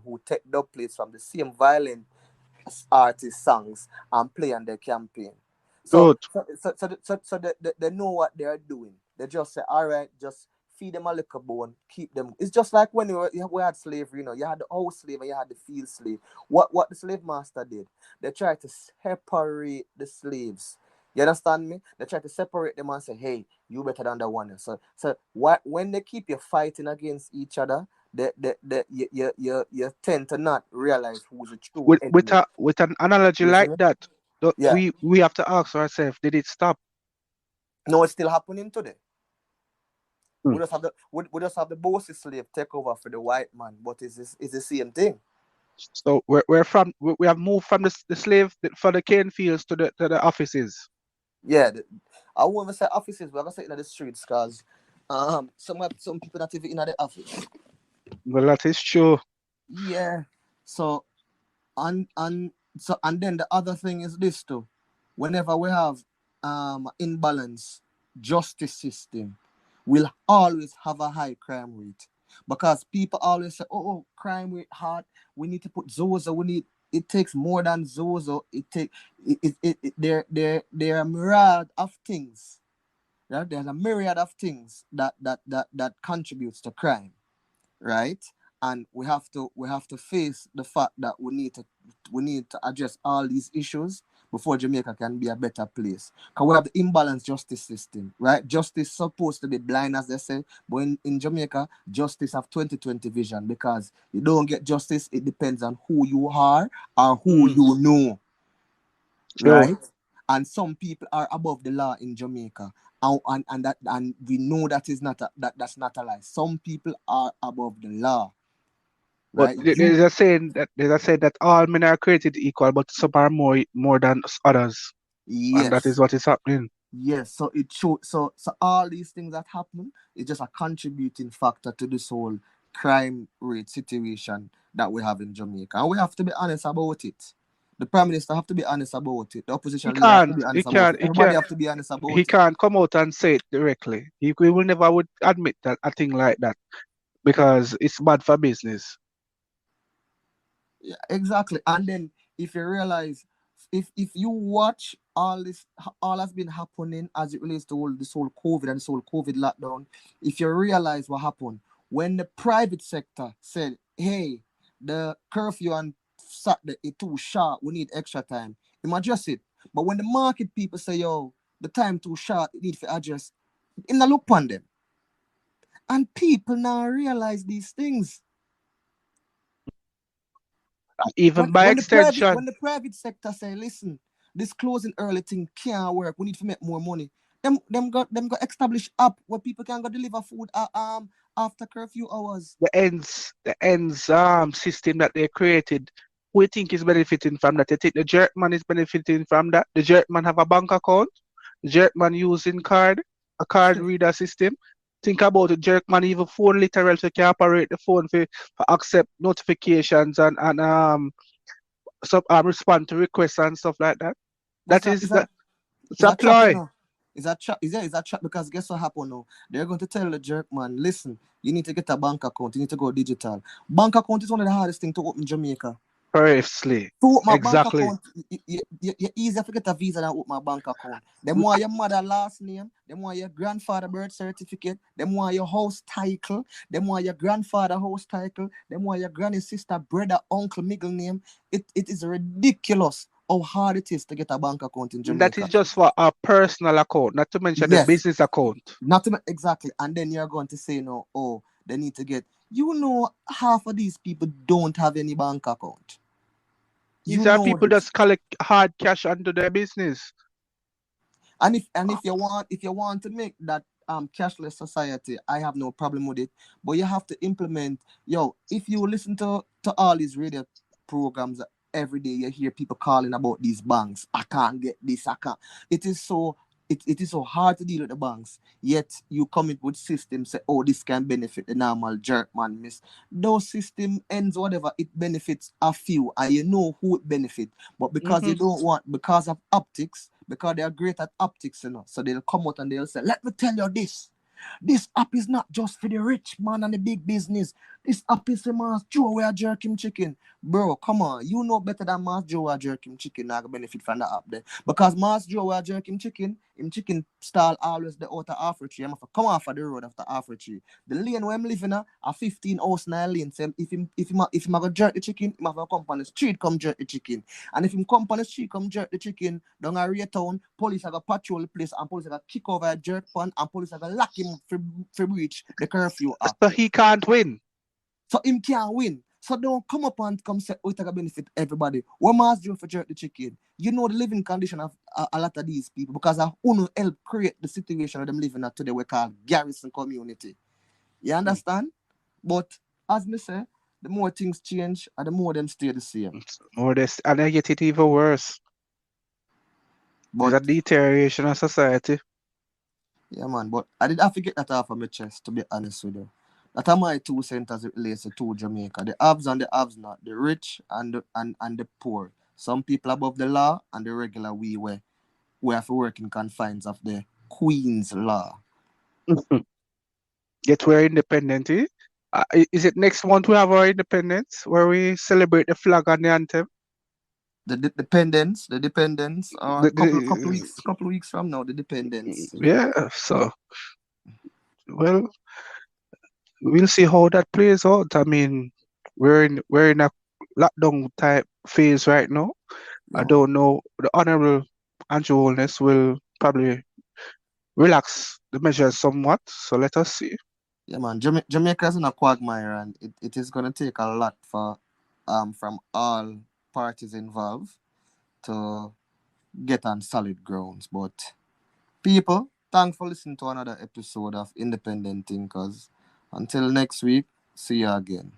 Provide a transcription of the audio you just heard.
who take dub plates from the same violent artist songs and play on their campaign. So Good. they know what they are doing. They just say, all right, just feed them a little bone, keep them. It's just like when we had slavery, you had the house slave and you had the field slave. What the slave master did, they tried to separate the slaves. You understand me? They try to separate them and say, hey, you better than the one. So what when they keep you fighting against each other, you tend to not realize who's the true enemy. With an analogy You see like me? that, Yeah. we have to ask ourselves, did it stop? No, it's still happening today. Hmm. We just have the bossy slave take over for the white man, but it's the same thing. So we have moved from the slave for the cane fields to the offices. Yeah, I won't even say offices, we're gonna say it in the streets because some people not even in the office. Well, that is true. Yeah. So and then the other thing is this too. Whenever we have imbalance justice system, we'll always have a high crime rate. Because people always say, oh, crime rate hard. We need to put Zozo. We need it takes more than Zozo. There are a myriad of things. Right? There's a myriad of things that contributes to crime, right? And we have to face the fact that we need to address all these issues before Jamaica can be a better place. Because we have the imbalanced justice system, right? Justice supposed to be blind, as they say, but in Jamaica, justice have 20/20 vision because you don't get justice. It depends on who you are or who Mm, you know, true. right? And some people are above the law in Jamaica. And we know that is not that's not a lie. Some people are above the law, But right? there's a saying that all men are created equal, but some are more than others, and that is Yes, what is happening. yes. So it show so all these things that happen is just a contributing factor to this whole crime rate situation that we have in Jamaica, and we have to be honest about it. The prime minister have to be honest about it. The He opposition leader have to can't. be He honest about can't. it. He Everybody can't. have to be honest He about it. can't come out and say it directly. He will never would admit that a thing like that because it's bad for business. Yeah, exactly. And then if you realize, if you watch all has been happening as it relates to all this whole COVID and this whole COVID lockdown, if you realize what happened when the private sector said, "Hey, the curfew on Saturday is too short. We need extra time." You adjust it. But when the market people say, "Yo, the time too short, it need to adjust," in the look on them, and people now realize these things. when Even by when the private when extension, the private sector say, listen, this closing early thing can't work. We need to make more money. Them got establish app where people can go deliver food after curfew hours. the ends system that they created, we think is benefiting from that. You think the jerkman is benefiting from that? The jerkman have a bank account. The jerkman using a card reader system. Think about it, jerkman even phone literal so can operate the phone for accept notifications and respond to requests and stuff like that. Is That that is is that that it's is a that trap, you ploy. know? Is that trap? Because guess what happened now? They're going to tell the jerk man, listen, you need to get a bank account. You need to go digital. Bank account is one of the hardest thing to open in Jamaica. Precisely. To open my bank Exactly. account, you easier to get a visa than open my bank account. Them want your mother last name, them want your grandfather birth certificate, them want your house title, them want your grandfather house title, them want your granny sister, brother, uncle, middle name. It is ridiculous how hard it is to get a bank account in And that is Jamaica. just for a personal account, not to mention the Yes, business account. exactly. And then you're going to say no, oh, they need to get. Half of these people don't have any bank account. You These are know people this. that collect hard cash under their business. And if you want to make that cashless society, I have no problem with it. But you have to implement. If you listen to all these radio programs every day, you hear people calling about these banks. I can't get this. I can't. It is so. It is so hard to deal with the banks. Yet you come in with systems say, oh, this can benefit the normal jerk man, miss. Those system ends whatever it benefits a few, and you know who it benefit. But because you Hmm. don't want, because of optics, because they are great at optics, so they'll come out and they'll say, let me tell you this. This app is not just for the rich man and the big business. It's happy say Mass Joe where jerk him chicken. Bro, come on. You know better than Mass Joe where jerk him chicken. Not gonna benefit from the app there. Because Mass Joe where jerk him chicken stall always the outer half tree. I'm have to come off of the road after half tree. The lane where I'm living a 15 house 9 lane. So if him go jerk the chicken, him have to come on the street come jerk the chicken. And if him come on the street come jerk the chicken, down a rear town, police are gonna patrol the place and police are gonna kick over a jerk pan and police are gonna lock him for breach the curfew act. So he can't win. So him can't win. So don't come up and come say, oh, it's gonna benefit everybody. What Mars doing for jerk the chicken? You know the living condition of a lot of these people because I want to help create the situation of them living at today we call garrison community. You understand? But as me say, the more things change and the more them stay the same. Or this, and I get it even worse. There's a But deterioration of society. yeah, man. But I did have to get that off of my chest, to be honest with you. That are my 2 cents as it relates to Jamaica. The haves and the haves not. The rich and the poor. Some people above the law and the regular we have to work in confines of the Queen's law. Get we're independent. Eh? Is it next month we have our independence where we celebrate the flag and the anthem? The dependence, The, couple weeks from now, the dependence. yeah, so well, we'll see how that plays out. I mean, we're in a lockdown type phase right now. I Yeah, don't know. The Honorable Andrew Holness will probably relax the measures somewhat. So let us see. yeah, man. Jamaica's in a quagmire, and it is gonna take a lot for from all parties involved to get on solid grounds. But people, thanks for listening to another episode of Independent Thinkers. Until next week, see you again.